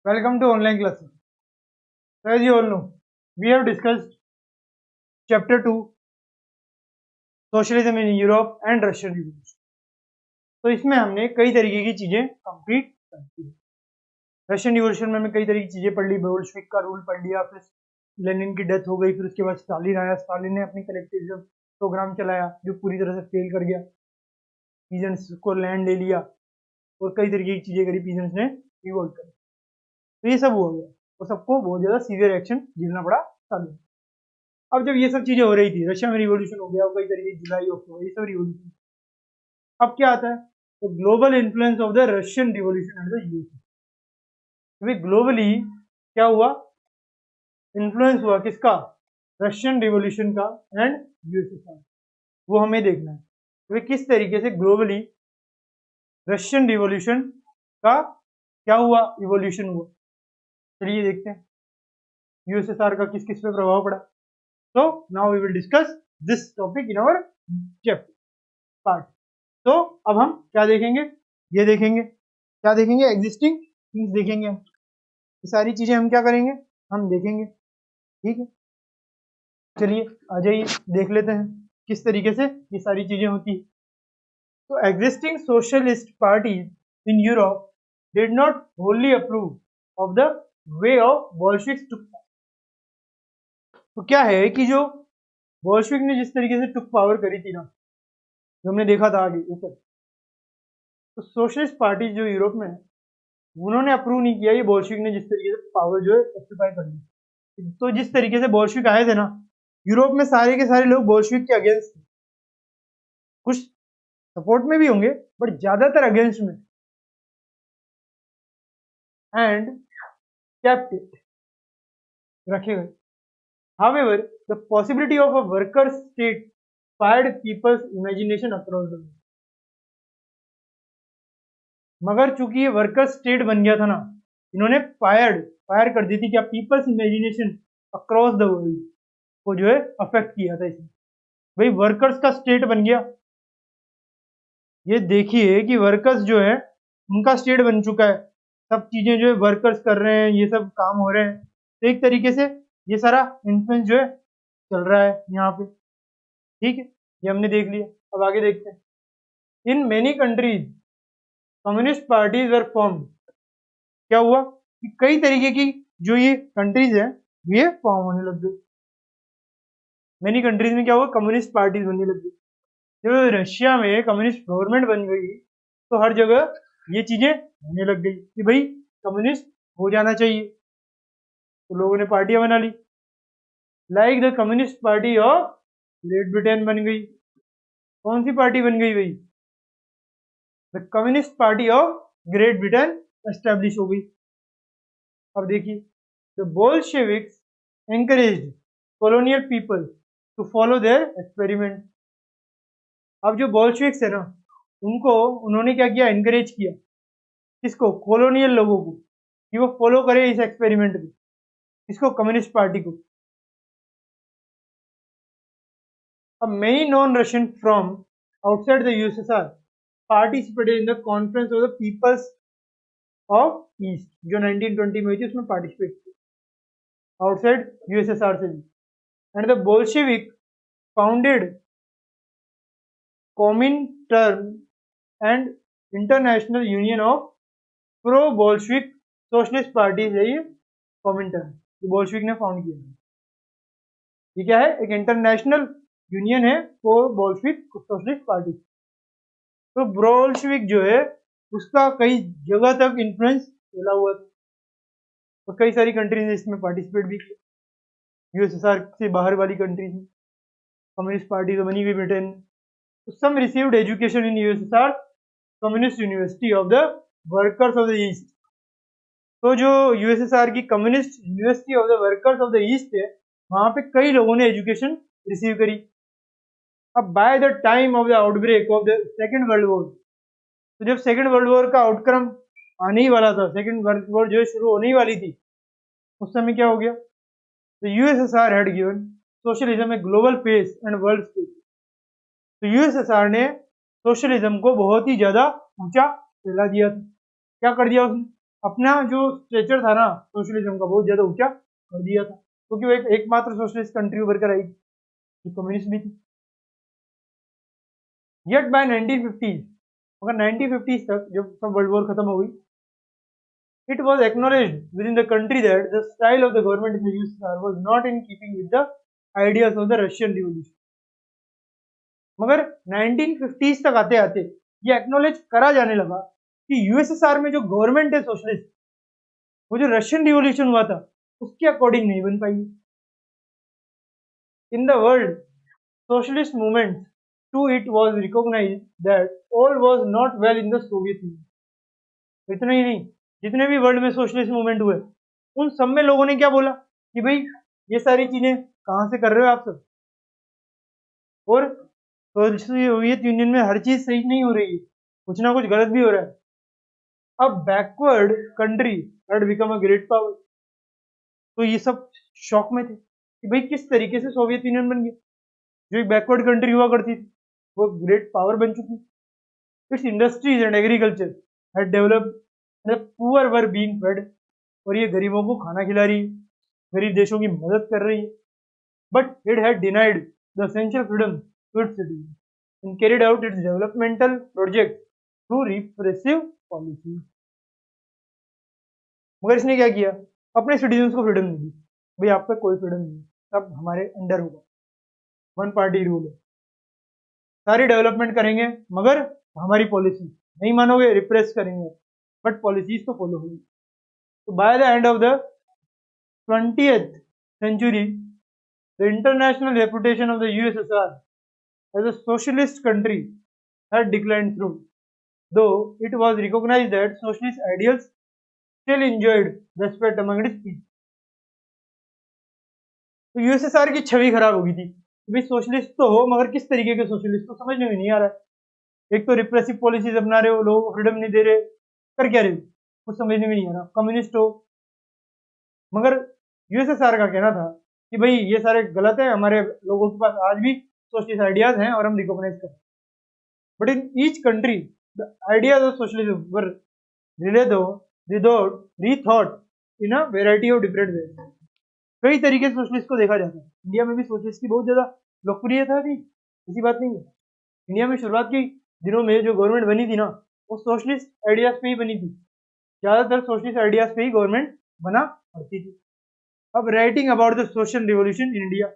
Welcome to online classes. So as you all know, we have discussed chapter 2 Socialism in Europe and Russian Revolution. तो इसमें हमने कई तरीके की चीजें कंप्लीट कर दी। रशियन रिवॉल्यूशन में हमने कई तरह की चीजें पढ़ ली, बोल्शेविक का रूल पढ़ लिया, फिर लेनिन की डेथ हो गई, फिर उसके बाद स्टालिन आया, स्टालिन ने अपनी कलेक्टिविज्म प्रोग्राम चलाया जो पूरी तरह से फेल कर गया, पीजेंट्स को लैंड ले लिया और कई तरीके की चीजें करी, पीजेंट्स ने रिवोल्ट करी, तो ये सब हो गया और सबको बहुत ज्यादा सीवियर एक्शन झेलना पड़ा स्टालिन। अब जब ये सब चीजें हो रही थी, रशिया में रिवॉल्यूशन हो गया, कई तरीके की जुलाई अक्टूबर ये सब रिवॉल्यूशन, अब क्या आता है तो global influence of the Russian revolution and the USA. Globally क्या हुआ, इन्फ्लुएंस हुआ किसका, रशियन रिवॉल्यूशन का एंड यूएसए का, वो हमें देखना है तो किस तरीके से ग्लोबली रशियन रिवॉल्यूशन का क्या हुआ, इवोल्यूशन हुआ। चलिए देखते हैं यूएसएसआर का किस किस पे प्रभाव पड़ा। So now we will discuss this topic in our chapter part. तो अब हम क्या देखेंगे, ये देखेंगे, क्या देखेंगे, एग्जिस्टिंग थिंग्स देखेंगे। हम ये सारी चीजें हम क्या करेंगे, हम देखेंगे, ठीक है। चलिए आ जाइए देख लेते हैं किस तरीके से ये सारी चीजें होती है। तो existing socialist parties in Europe did not wholly approve of the way of Bolsheviks took power. तो क्या है कि जो बोल्शेविक ने जिस तरीके से टुक पावर करी थी ना, जो हमने देखा था आगे ऊपर, तो सोशलिस्ट पार्टी जो यूरोप में है उन्होंने अप्रूव नहीं किया ये बोल्शेविक ने जिस तरीके से पावर जो है ऑक्यूपाई कर ली। तो जिस तरीके से बोल्शेविक आए थे ना यूरोप में, सारे के सारे लोग बोल्शेविक के अगेंस्ट थे, कुछ सपोर्ट में भी होंगे बट ज्यादातर अगेंस्ट में, एंड केप्ट इट, रखे गए। However, the possibility of a worker state fired people's imagination across the world. मगर चूंकि ये वर्कर स्टेट बन गया था ना, इन्होंने फायर कर दी थी क्या, people's imagination across the world को जो है अफेक्ट किया था इसमें। भाई वर्कर्स का स्टेट बन गया, ये देखिए कि वर्कर्स जो है उनका स्टेट बन चुका है, सब चीजें जो है वर्कर्स कर रहे हैं, ये सब काम हो रहे हैं, तो एक तरीके से ये सारा इन्फ्लुएंस जो है चल रहा है यहाँ पे, ठीक है। ये हमने देख लिया, अब आगे देखते हैं। In many countries communist parties were form. क्या हुआ कि कई तरीके की जो ये कंट्रीज है ये फॉर्म होने लग गई। मेनी कंट्रीज में क्या हुआ, कम्युनिस्ट पार्टीज बनने लग गई। जब रशिया में कम्युनिस्ट गवर्नमेंट बन गई तो हर जगह ये चीजें होने लग गई कि भाई कम्युनिस्ट हो जाना चाहिए, तो लोगों ने पार्टियां बना ली। Like the communist party of great Britain बन गई। कौन सी पार्टी बन गई भाई, the communist party of great Britain establish हो गई। अब देखिए, the Bolsheviks encouraged colonial people to follow their experiment. अब जो बोल्शेविक्स है ना उनको उन्होंने क्या किया, एनकरेज किया, किसको, कॉलोनियल लोगों को, कि वो फॉलो करे इस एक्सपेरिमेंट को, इसको, कम्युनिस्ट पार्टी को। Many non-Russian from outside the USSR participated in the Conference of the Peoples of East, जो 1920 में हुई थी, उसमें पार्टिसिपेट किया आउटसाइड यूएसएसआर से भी। And the Bolshevik founded Comintern and international union of pro Bolshevik socialist parties है ये कॉमिनटर्न, जो बोल्शेविक ने फाउंड किया। ये क्या है, एक इंटरनेशनल यूनियन है फॉर बोल्शेविक सोशलिस्ट पार्टी। तो बोल्शेविक जो है उसका कई जगह तक इन्फ्लुएंस फैला हुआ था और कई सारी कंट्रीज ने इसमें पार्टिसिपेट भी किया, यूएसएसआर से बाहर वाली कंट्रीज में कम्युनिस्ट पार्टी तो बनी हुई ब्रिटेन। तो some received education in USSR communist university of the workers of the east. तो जो यूएसएसआर की communist university of the workers of the east है, वहां पे कई लोगों ने एजुकेशन रिसीव करी। अब by the time of the outbreak of the second world war, तो जब सेकेंड वर्ल्ड वॉर का आउटकम आने ही वाला था, सेकेंड वर्ल्ड वॉर जो है शुरू होने ही वाली थी, उस समय क्या हो गया, तो USSR had given socialism a global face and world stage. तो यूएसएसआर ने सोशलिज्म को बहुत ही ज्यादा ऊंचा फैला दिया था। क्या कर दिया उसने, अपना जो स्ट्रेचर था ना सोशलिज्म का बहुत ज्यादा ऊंचा कर दिया था, क्योंकि वो एक एकमात्र सोशलिस्ट कंट्री उभर कर आई थी जो कम्युनिस्ट भी थी। येट बाय 1950s, मगर 1950s तक जब सब वर्ल्ड वॉर खत्म हो गई, it was acknowledged within the country that the style of the government in the USSR was not in keeping with the ideas of the Russian Revolution. मगर 1950s तक आते आते ये एक्नोलेज करा जाने लगा कि यूएसएसआर में जो गवर्नमेंट है सोशलिस्ट, वो जो रशियन रिवॉल्यूशन हुआ था उसके अकॉर्डिंग नहीं बन पाई। In the world socialist movement to it was recognize that all was not well in the Soviet union. इतना ही नहीं, जितने भी वर्ल्ड में सोशलिस्ट मूवमेंट हुए उन सब में लोगों ने क्या बोला कि भाई ये सारी चीजें कहां से कर रहे हो आप सब, और सोवियत यूनियन में हर चीज सही नहीं हो रही है, कुछ ना कुछ गलत भी हो रहा है। अब backward country had become a great power. तो ये सब शॉक में थे कि भाई किस तरीके से सोवियत यूनियन बन गया, जो एक बैकवर्ड कंट्री हुआ करती थी वो ग्रेट पावर बन चुकी। It's industries and agriculture had developed and poor were being fade, और ये गरीबों को खाना खिला रही है, गरीब देशों की मदद कर रही है। But it had denied the essential freedom to its citizen and carried out its developmental project through repressive policy। मगर इसने क्या किया, अपने सिटीजन्स को फ्रीडम नहीं दी, भाई आपका कोई फ्रीडम नहीं, सब हमारे अंडर होगा, वन पार्टी रूल है, सारी डेवलपमेंट करेंगे मगर हमारी पॉलिसी नहीं मानोगे, रिप्रेस करेंगे, बट पॉलिसीज तो फॉलो होगी। तो by the end of the 20th century, the international reputation of the USSR as a socialist country had declined through, though it was recognized that socialist ideals still enjoyed respect among its people। तो USSR की छवि खराब हो गई थी, भाई socialist तो हो मगर किस तरीके के सोशलिस्ट तो समझ में नहीं आ रहा है। एक तो रिप्रेसिव पॉलिसीज अपना रहे हो, लोगों को फ्रीडम नहीं दे रहे, कर क्या रहे हो कुछ समझने में नहीं आ रहा। कम्युनिस्ट हो, मगर यूएसएसआर का कहना था कि भाई ये सारे गलत है, हमारे लोगों के पास आज भी सोशलिस्ट आइडियाज हैं और हम रिकॉग्नाइज करें। But in each country the ideas of socialism were rethought in a variety of different ways। कई तरीके से सोशलिस्ट को देखा जाता है। इंडिया में भी सोशलिस्ट की बहुत ज्यादा लोकप्रियता थी, ऐसी बात नहीं है। इंडिया में शुरुआत के दिनों में जो गवर्नमेंट बनी थी ना वो सोशलिस्ट आइडियाज पे ही बनी थी, ज्यादातर सोशलिस्ट आइडियाज पे ही गवर्नमेंट बना करती थी। अब writing about the social revolution in India,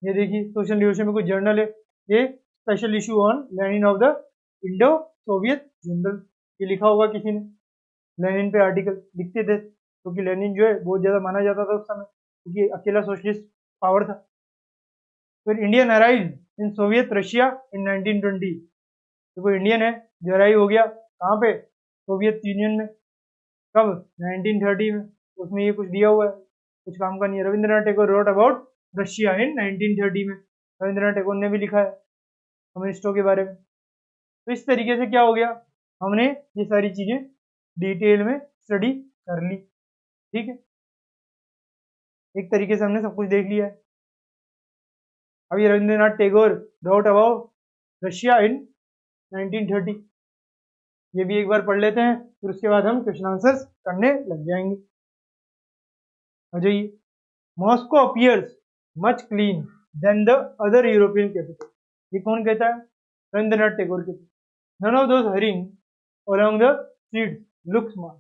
ये देखिए सोशल रिवॉल्यूशन में कुछ जर्नल है, ये special issue on Lenin of the Indo Soviet general, ये लिखा होगा किसी ने, लेनिन पे आर्टिकल लिखते थे क्योंकि लेनिन जो है बहुत ज्यादा माना जाता था उस समय, क्योंकि अकेला सोशलिस्ट पावर था। फिर Indian arrive in Soviet Russia in 1920, तो कोई इंडियन है जो अराइव हो गया कहाँ पे, सोवियत यूनियन में, कब 1930 में। उसमें ये कुछ दिया हुआ है, कुछ काम का नहीं है। Rabindranath Tagore wrote about Russia in 1930 में, रविंद्रनाथ टैगोर ने भी लिखा है कम्युनिस्टों के बारे में। तो इस तरीके से क्या हो गया, हमने ये सारी चीजें डिटेल में स्टडी कर ली, ठीक है, एक तरीके से हमने सब कुछ देख लिया है। अभी Rabindranath Tagore wrote about Russia in 1930, ये भी एक बार पढ़ लेते हैं, फिर उसके बाद हम क्वेश्चन आंसर्स करने लग जाएंगे। आ जाइए। Moscow appears much clean than the other European capital, ये कौन कहता है, रविंद्रनाथ टैगोर कहते हैं। None of those hurrying along the streets look smart,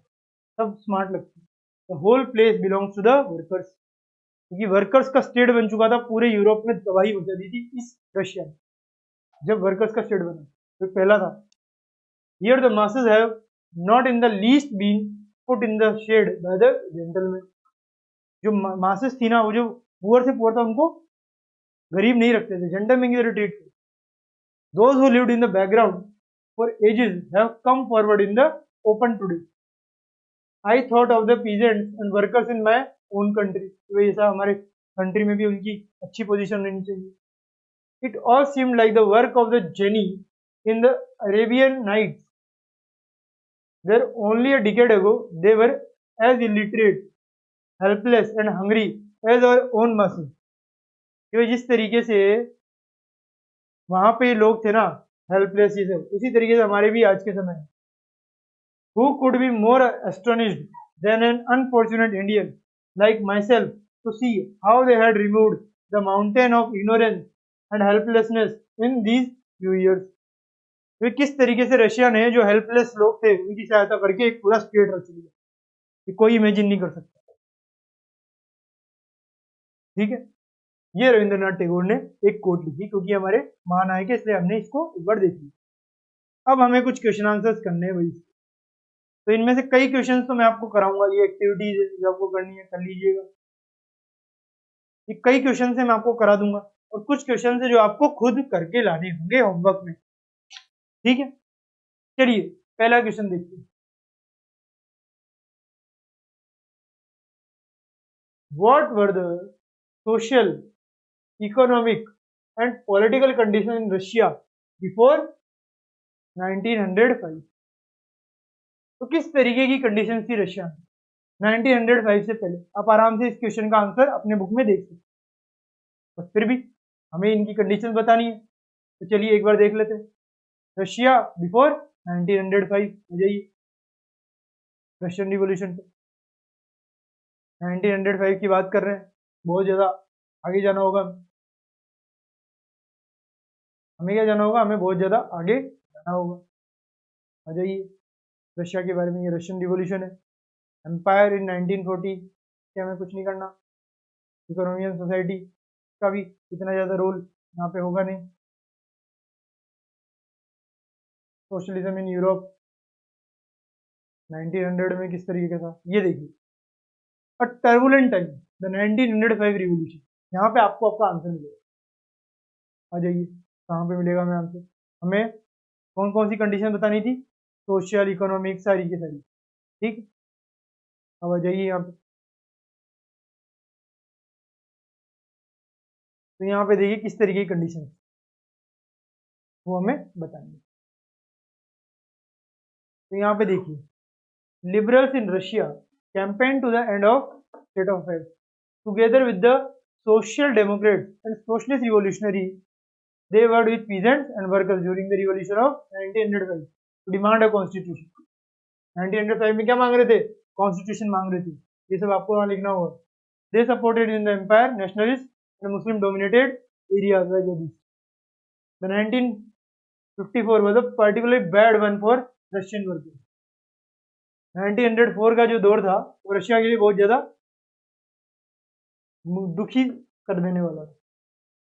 सब स्मार्ट लगते हैं। The whole place belongs to the workers, क्योंकि वर्कर्स का स्टेट बन चुका था, पूरे यूरोप में तबाही मचा दी थी इस रशिया में जब वर्कर्स का स्टेट बना, तो पहला था। Here the masses have not in the least been put in the shade by the gentlemen, जो मासेस थी ना, वो जो पुअर से पुअर था उनको गरीब नहीं रखते थे, जेंटलमैन की तरह ट्रीट करते। Those who lived in the background for ages have come forward in the open today. I thought of the peasants and workers in my own country, तो ऐसा हमारे कंट्री में भी उनकी अच्छी पोजीशन रहनी चाहिए। It all seemed like the work of the genie in the Arabian nights, there only a decade ago they were as illiterate, helpless and hungry as our own masses। जिस तरीके से वहां पे लोग थे ना हेल्पलेस, ये सब उसी तरीके से हमारे भी आज के समय Who could be more astonished than an unfortunate Indian like myself to see how they had removed the mountain of ignorance and helplessness in these few years? वे किस तरीके से रशिया ने जो हेल्पलेस लोग थे उनकी सहायता करके एक पूरा स्टेट रच लिया, ये कोई इमेजिन नहीं कर सकता। ठीक है, ये रविंद्रनाथ टैगोर ने एक कोट लिखी क्योंकि हमारे महानायक है, इसलिए हमने इसको एक बार देख लिया। अब हमें कुछ क्वेश्चन आंसर्स करने हैं भाई, तो इनमें से कई क्वेश्चंस तो मैं आपको कराऊंगा, ये एक्टिविटीज जो आपको करनी है कर लीजिएगा। ये कई क्वेश्चन से मैं आपको करा दूंगा और कुछ क्वेश्चन है जो आपको खुद करके लाने होंगे होमवर्क में। ठीक है, चलिए पहला क्वेश्चन देखते हैं। What were the social, economic and political conditions in Russia before 1905? तो किस तरीके की कंडीशन थी रशिया में 1905 से पहले? आप आराम से इस क्वेश्चन का आंसर अपने बुक में देख सकते हैं, बस फिर भी हमें इनकी कंडीशन बतानी है, तो चलिए एक बार देख लेते हैं। रशिया बिफोर 1905, हो जाइए रशियन रिवॉल्यूशन पे 1905 की बात कर रहे हैं, बहुत ज्यादा आगे जाना होगा हमें क्या जाना होगा, हमें बहुत ज्यादा आगे जाना होगा। आ जाइए रशिया के बारे में, ये रशियन रिवॉल्यूशन है, एम्पायर इन 1940 के हमें कुछ नहीं करना, इकोनॉमी एंड सोसाइटी का भी इतना ज़्यादा रोल यहाँ पे होगा नहीं, सोशलिज्म इन यूरोप 1900 में किस तरीके का था, ये देखिए। अ टर्बुलेंट टाइम, द 1905 रिवॉल्यूशन, यहाँ पे आपको आपका आंसर मिलेगा। आ जाइए कहाँ पे मिलेगा हमें आंसर, हमें कौन कौन सी कंडीशन बतानी थी, सोशल इकोनॉमिक सारी की सारी। ठीक, अब आ जाइए यहाँ पे, तो यहाँ पे देखिए किस तरीके की कंडीशन वो हमें बताएंगे। तो यहाँ पे देखिए, liberals in Russia campaigned to the end of state of affairs together with the social democrats and socialist revolutionaries. They worked with peasants and workers during the revolution of 1905 to demand a constitution. 1905 में क्या मांग रहे थे, constitution मांग रहे थे, ये सब आपको वहां लिखना होगा। They supported in the empire nationalist and Muslim dominated areas like this. The 1954 was a particularly bad one for Russian workers. 1904 का जो दौर था वो रशिया के लिए बहुत ज्यादा दुखी कर देने वाला था।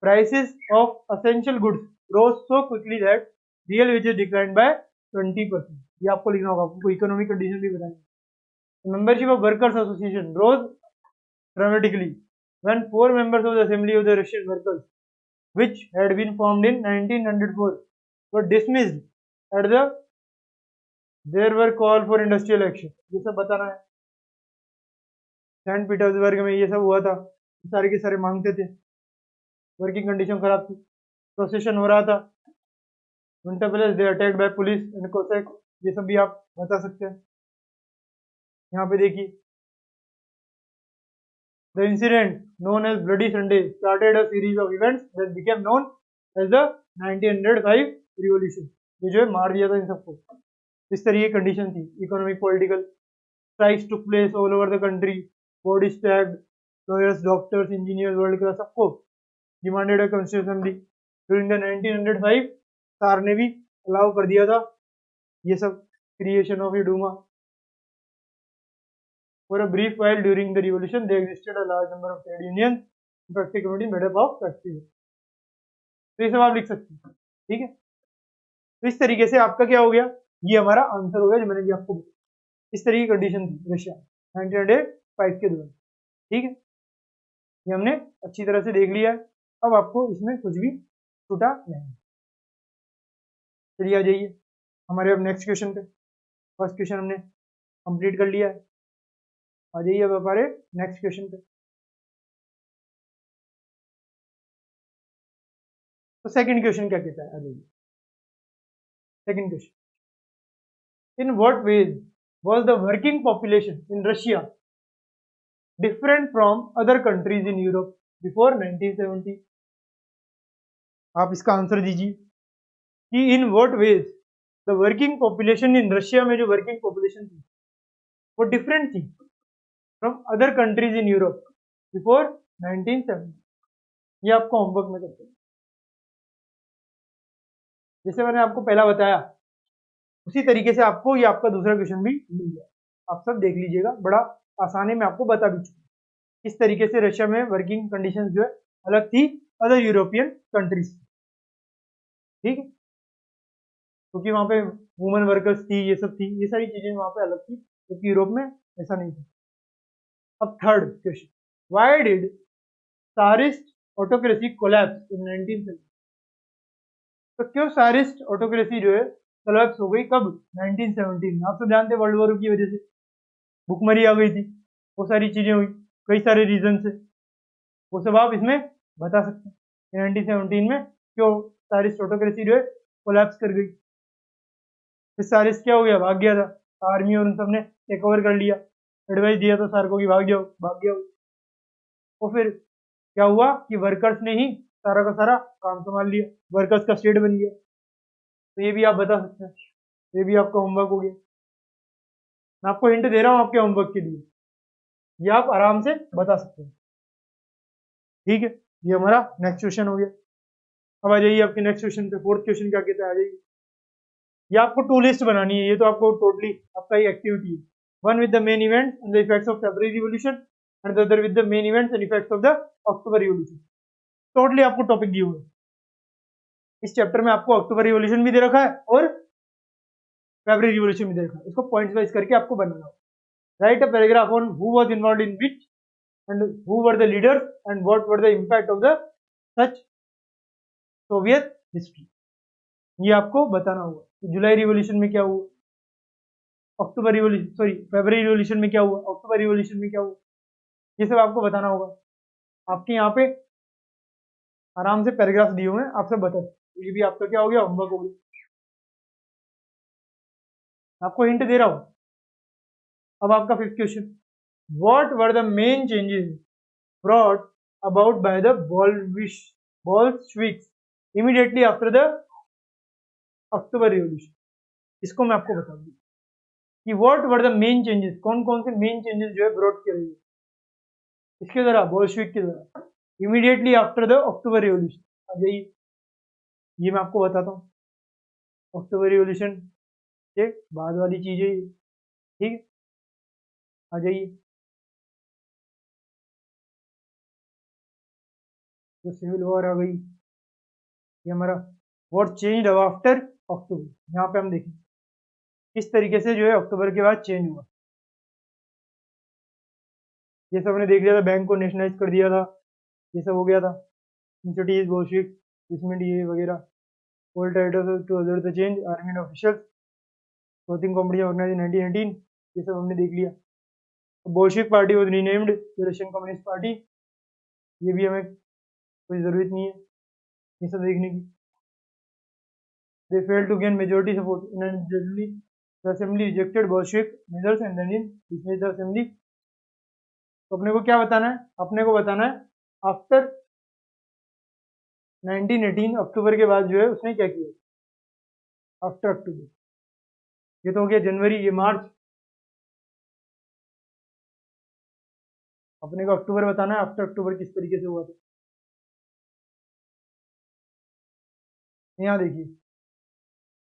Prices of essential goods rose so quickly that real wages declined by 20%, ये आपको लिखना होगा, आपको इकोनॉमिक कंडीशन भी बताएंगे। Membership of workers association rose dramatically when 4 members of the assembly of the Russian workers which had been formed in 1904 were dismissed at the there were call for industrial action, ये सब बताना है। Saint Petersburg में ये सब हुआ था, सारे के सारे मांगते थे, वर्किंग कंडीशन खराब थी, प्रोसेशन हो रहा था, winter palace they attacked by police and Cossack, ये सब भी आप बता सकते हैं। यहाँ पे देखिए, the incident known as bloody Sunday started a series of events that became known as the 1905 revolution, ये जो है मार दिया था इन सबको। इस तरह की कंडीशन थी, economic political strikes took place all over the country, body staged, lawyers doctors engineers world class सबको demanded a constitution assembly during the 1905, tsar ने भी अलाउ कर दिया था ये सब, creation of a Duma. For a brief while during the revolution there existed a large number of trade unions and factory community made up of factories, तो ये सब आप लिख सकते हैं। ठीक है, तो इस तरीके से आपका क्या हो गया, ये हमारा आंसर हो गया जो मैंने भी आपको बताया। इस तरह की कंडीशन थी रशिया 1905 के दौरान। ठीक है, ये हमने अच्छी तरह से देख लिया है, अब आपको इसमें कुछ भी छूटा नहीं। चलिए आ जाइए हमारे अब नेक्स्ट क्वेश्चन पे, फर्स्ट क्वेश्चन हमने कंप्लीट कर लिया है, आ जाइए अब हमारे नेक्स्ट क्वेश्चन पे। तो सेकंड क्वेश्चन क्या कहता है, आ जाइए second question, in what way was the working population in Russia different from other countries in Europe before 1970? आप इसका आंसर दीजिए कि in what way the working population in Russia में जो वर्किंग पॉपुलेशन थी वो डिफरेंट थी from other countries in Europe before 1970। ये आपको होमवर्क में करते हैं। जैसे मैंने आपको पहला बताया उसी तरीके से आपको ये आपका दूसरा क्वेश्चन भी मिल गया। आप सब देख लीजिएगा, बड़ा आसानी में आपको बता भी चुका इस तरीके से रशिया में वर्किंग कंडीशंस जो है अलग थी अदर यूरोपियन कंट्रीज से। ठीक है, क्योंकि वहां पे वुमेन वर्कर्स थी, ये सब थी, ये सारी चीजें वहां पे अलग थी, क्योंकि यूरोप में ऐसा नहीं था। अब third question, why did tsarist autocracy collapse in 1970? तो क्यों सारिस्ट ऑटोक्रेसी जो है कोलैप्स हो गई कब? 1917 में। आप सब जानते हैं वर्ल्ड वॉर की वजह से भुखमरी आ गई थी, वो सारी चीजें हुई, कई सारे रीजन से, वो सब आप इसमें बता सकते हैं 1917 में क्यों सारिस्ट ऑटोक्रेसी जो है कोलैप्स कर गई। फिर सारिस क्या हो गया? भाग गया था, आर्मी और उन सब ने टेक ओवर कर लिया, एडवाइस दिया तो सार को कि भाग जाओ, भाग गया। तो फिर क्या हुआ कि वर्कर्स ने ही सारा का सारा काम संभाल लिया, वर्कर्स का स्टेट बन गया। तो ये भी आप बता सकते हैं, ये भी आपका होमवर्क हो गया। मैं आपको हिंट दे रहा हूँ आपके होमवर्क के लिए, ये आप आराम से बता सकते हैं। ठीक है, ये हमारा नेक्स्ट क्वेश्चन हो गया। अब आ जाइए आपके नेक्स्ट क्वेश्चन पे। फोर्थ क्वेश्चन क्या कहता है, आ जाइए। ये आपको टू लिस्ट बनानी है, ये तो आपको टोटली आपका ही एक्टिविटी है। One with the main events and the effects of February revolution and the other with the main events and effects of the October revolution. Totally आपको टॉपिक दिए हुए हैं। इस चैप्टर में आपको अक्टूबर रिवॉल्यूशन भी दे रखा है और फेब्रुअरी रिवॉल्यूशन भी दे रखा है। इसको पॉइंट्स वाइज करके आपको बनाना है। Right a paragraph on who was involved in which and who were the leaders and what were the impact of the such Soviet history. ये आपको बताना होगा कि जुलाई रिवॉल्यूशन में क्या हुआ, अक्टूबर रिवॉल्यूशन सॉरी फेब्रुअरी रिवॉल्यूशन में क्या हुआ, अक्टूबर रिवॉल्यूशन में क्या हुआ, ये सब आपको बताना होगा। आपके यहाँ पे आराम से पैराग्राफ दिए हुए हैं, आप सब बता सकते। ये भी आपका क्या हो गया? होमवर्क हो गया। आपको हिंट दे रहा हूं। अब आपका fifth question, what were the main changes brought about by the Bolsheviks immediately after the October revolution. इसको मैं आपको बता दूं कि what were the main changes, कौन कौन से मेन चेंजेस जो है ब्रॉट किए गए इसके द्वारा, बोल्शेविक के द्वारा, immediately after the October revolution. आ जाइए, ये मैं आपको बताता हूँ अक्टूबर रिवॉल्यूशन के बाद वाली चीजें। ठीक है, आ जाइए। जो सिविल वॉर आ गई, ये हमारा व्हाट चेंज आफ्टर अक्टूबर, यहाँ पे हम देखें किस तरीके से जो है अक्टूबर के बाद चेंज हुआ। ये सब हमने देख लिया था, बैंक को नेशनलाइज कर दिया था, ये सब हो गया था। इंस्टीट्यूट बोल्शेविक डिसमेंट ये वगैरह, old titles to other the change, army and officials, clothing company organise 1918, ये सब हमने देख लिया। Bolshevik party was renamed Russian communist party, ये भी हमें कोई जरूरत नहीं है ये सब देखने की। They failed to gain majority support in an assembly. The assembly rejected Bolshevik measures and then dismissed the assembly. तो अपने को क्या बताना है? अपने को बताना है आफ्टर 1918 अक्टूबर के बाद जो है उसने क्या किया। आफ्टर अक्टूबर, ये तो हो गया जनवरी, ये मार्च। अपने को अक्टूबर बताना है, आफ्टर अक्टूबर किस तरीके से हुआ था। यहाँ देखिए,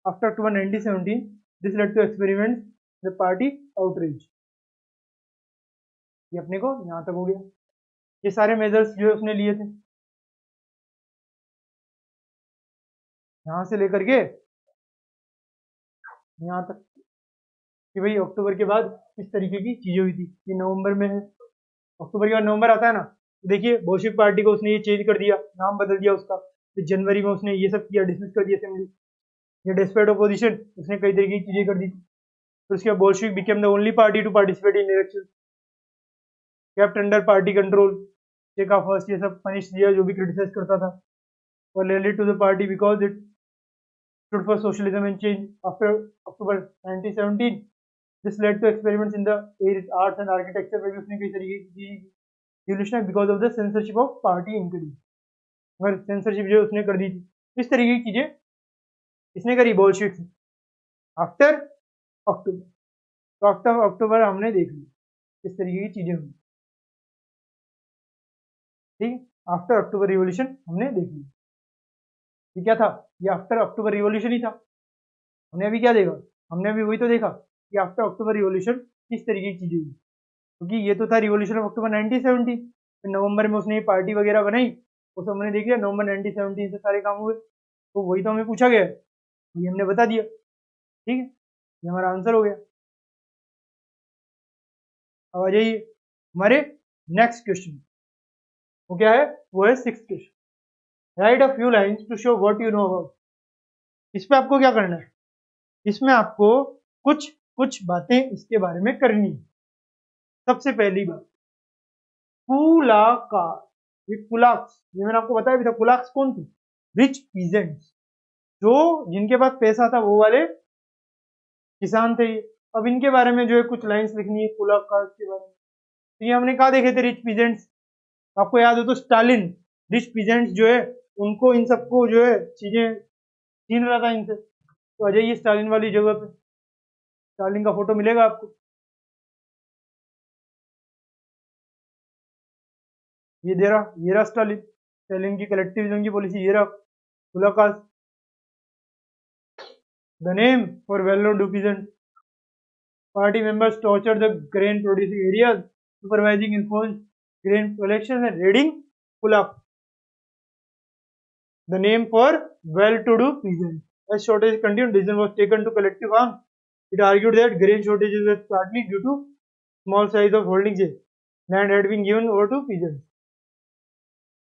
after October 1917 this led to experiment the party outreach. ये अपने को यहाँ तक हो गया। ये सारे मेजर्स जो है उसने लिए थे, यहाँ से लेकर के यहाँ तक कि भाई अक्टूबर के बाद किस तरीके की चीजें हुई थी। ये नवंबर में है, अक्टूबर के बाद नवंबर आता है ना, तो देखिए बोल्शेविक पार्टी को उसने ये चेंज कर दिया, नाम बदल दिया उसका। फिर जनवरी में उसने ये सब किया, डिसमिस कर दिया असेंबली। ये डेस्पेरेट ऑपोजिशन, उसने कई तरीके की चीजें कर दी। फिर उसके बाद Bolshevik became the only party to participate in election, kept under party control, check of first, ये सब पनिश दिया जो भी क्रिटिसाइज करता था। और related to the party because it stood for socialism and change. After October 1917, this led to experiments in the arts and architecture में भी उसने कई तरीके की revolution because of the censorship of party increase, मगर censorship जो उसने कर दी थी। इस तरीके की चीजें इसने करी बोल्शेविक। आफ्टर अक्टूबर। तो आफ्टर अक्टूबर हमने देख लिया इस तरीके की चीजें हुई, ठीक। आफ्टर अक्टूबर रिवॉल्यूशन हमने देख लिया। ये क्या था? ये आफ्टर अक्टूबर रिवॉल्यूशन ही था। हमने अभी क्या देखा? हमने अभी वही तो देखा कि आफ्टर अक्टूबर रिवॉल्यूशन किस तरीके की चीजें हुई, क्योंकि ये तो था रिवॉल्यूशन ऑफ अक्टूबर 1970। फिर नवंबर में उसने ये पार्टी वगैरह बनाई, वो सब हमने देख लिया। नवंबर 1917 से सारे काम हुए, तो वही तो हमें पूछा गया है, ये हमने बता दिया, ठीक है। ये हमारा आंसर हो गया। अब आ जाइए हमारे नेक्स्ट क्वेश्चन। वो क्या है? वो है 6th question. Write a few lines to show what you know about. इस पे आपको क्या करना है? इसमें आपको कुछ कुछ बातें इसके बारे में करनी है। सबसे पहली बात, कुलाकार। ये कुलाक्स, ये मैंने आपको बताया भी था। कुलाक्स कौन थे? रिच पीजेंट्स, जो जिनके पास पैसा था, वो वाले किसान थे ये। अब इनके बारे में जो है कुछ लाइंस लिखनी है कुलाकार के बारे में। तो ये हमने कहा देखे थे, रिच पीजेंट्स। आपको याद हो तो स्टालिन रिच पीजेंट्स जो है उनको, इन सबको जो है चीजें छीन रहा था इनसे। तो आ जाइए स्टालिन वाली जगह पे, स्टालिन का फोटो मिलेगा आपको। ये दे रहा, ये रहा स्टालिन। स्टालिन की कलेक्टिविज्म की पॉलिसी, ये रहा kulaks. The name for well known to peasant. Party members tortured the grain producing areas, supervising enforced grain collection and raiding pull-up. The name for well-to-do peasants. As shortage continued, decision was taken to collective arms. It argued that grain shortages were partly due to small size of holdings. Land had been given over to peasants.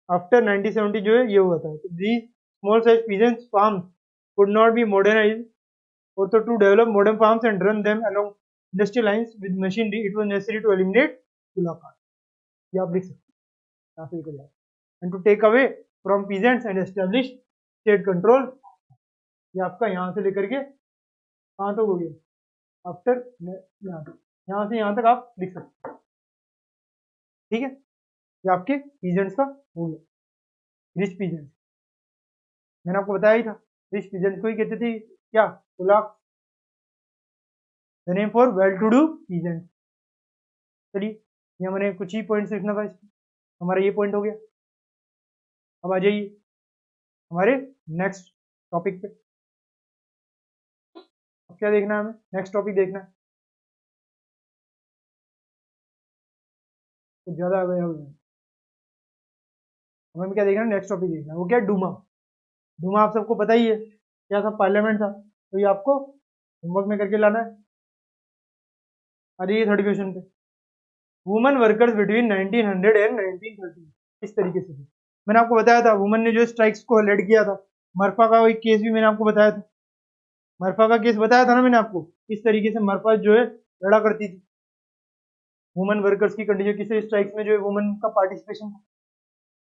After 1970 जो है ये हुआ था, तो these small size peasants farms could not be modernized, or to develop modern farms and run them along industrial lines with machinery, it was necessary to eliminate कुलाकार। ये आप लिख सकते हैं, यहाँ से लिखा जाए। And to take away from peasants and establish state control. ये आपका यहाँ से लेकर के कहाँ तक हो गया? आफ्टर यहाँ से यहाँ तक आप लिख सकते हैं, ठीक है। ये आपके पीजेंट्स का हो गया, रिच पीजेंट्स। मैंने आपको बताया ही था, रिच पीजेंट्स को ही कहते थे क्या? Kulak. The name for well to do peasants. चलिए, ये मैंने कुछ ही पॉइंट्स लिखना था इसमें, हमारा ये पॉइंट हो गया। अब आ जाइए हमारे नेक्स्ट टॉपिक पे। अब क्या देखना है हमें? नेक्स्ट टॉपिक देखना है। कुछ ज्यादा आ गया हो गया। हमें क्या देखना है? नेक्स्ट टॉपिक देखना है। वो क्या? डूमा। डूमा आप सबको पता ही है क्या था? पार्लियामेंट था। तो ये आपको होमवर्क में करके लाना है। आ जाइए थर्ड क्वेश्चन पे। Women workers between 1900 and 1930। इस तरीके से मैंने आपको बताया था, वुमेन ने जो स्ट्राइक्स को लेड किया था। मरफा का एक केस भी मैंने आपको बताया था, मरफा का केस बताया था ना मैंने आपको। इस तरीके से मरफा जो है लड़ा करती थी। वुमेन वर्कर्स की कंडीशन, किसी स्ट्राइक्स में जो है वुमेन का पार्टिसिपेशन था,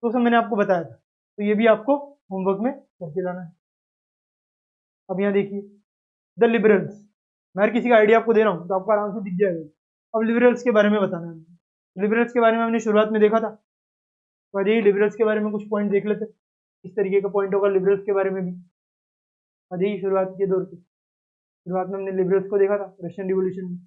तो सब मैंने आपको बताया था। तो ये भी आपको होमवर्क में करके लाना है। अब यहाँ देखिए, द लिबरल्स। मैं हर किसी का आइडिया आपको दे रहा हूँ तो आपको आराम से दिख जाएगा। अब लिबरल्स के बारे में बताना है। लिबरल्स के बारे में हमने शुरुआत में देखा था, तो अजय लिबरल्स के बारे में कुछ पॉइंट देख लेते। इस तरीके का पॉइंट होगा लिबरल्स के बारे में भी। अजय शुरुआत के दौर पे, शुरुआत में हमने लिबरल्स को देखा था रशियन रिवॉल्यूशन में।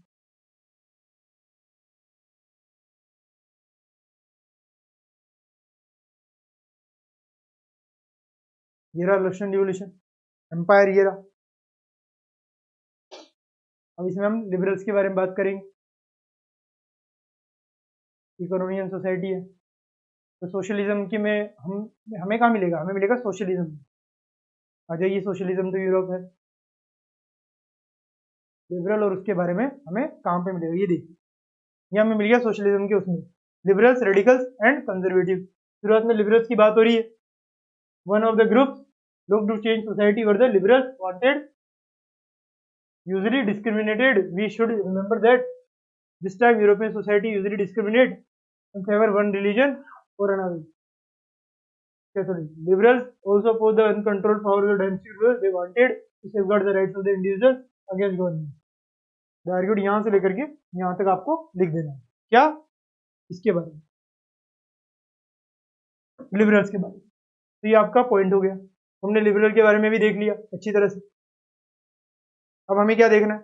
ये रहा रशियन रिवॉल्यूशन, एम्पायर ये रहा। अब इसमें हम लिबरल्स के बारे में बात करेंगे। इकोनॉमी एंड सोसाइटी है, तो सोशलिज्म की में हम हमें कहाँ मिलेगा? हमें मिलेगा सोशलिज्म। आ जाइए, सोशलिज्म तो यूरोप है। लिबरल और उसके बारे में हमें कहाँ पे मिलेगा? ये देखिए, ये हमें मिल गया सोशलिज्म के उसमें, लिबरल्स, रेडिकल्स एंड कंजर्वेटिव। शुरुआत में लिबरल्स की बात हो रही है। One of the groups look to change society were the liberals wanted usually discriminated. We should remember that this time European society usually discriminate and favor one religion or another. Liberals also oppose the uncontrolled power of the domestic rulers. They wanted to safeguard the rights of the individual against government. They argued यहाँ से लेकर के यहाँ तक आपको लिख देना है। क्या? इसके बारे में, लिबरल्स के बारे में। तो ये आपका पॉइंट हो गया। हमने लिबरल के बारे में भी देख लिया अच्छी तरह से। अब हमें क्या देखना है,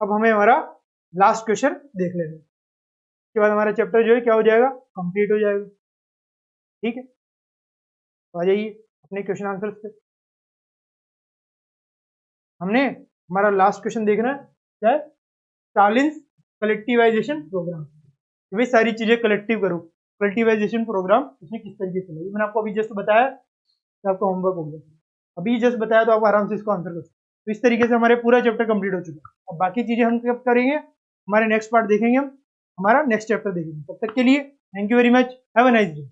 अब हमें हमारा लास्ट क्वेश्चन देख लेना है, उसके बाद हमारा चैप्टर जो है क्या हो जाएगा, कंप्लीट हो जाएगा। ठीक है, तो आ जाइए अपने क्वेश्चन आंसर्स पे। हमने हमारा लास्ट क्वेश्चन देखना है क्या है, स्टालिन्स कलेक्टिवाइजेशन प्रोग्राम। भाई सारी चीजें कलेक्टिव करो, कलेक्टिवाइजेशन प्रोग्राम इसमें किस तरीके से चलेगी, मैंने आपको अभी जस्ट बताया कि आपका होमवर्क हो गया, अभी जस्ट बताया तो आप आराम से इसको आंसर कर सकते। तो इस तरीके से हमारे पूरा चैप्टर कंप्लीट हो चुका है। अब बाकी चीजें हम कब करेंगे, हमारे नेक्स्ट पार्ट देखेंगे, हम हमारा नेक्स्ट चैप्टर देखेंगे। तब तक के लिए thank you very much, have a nice day.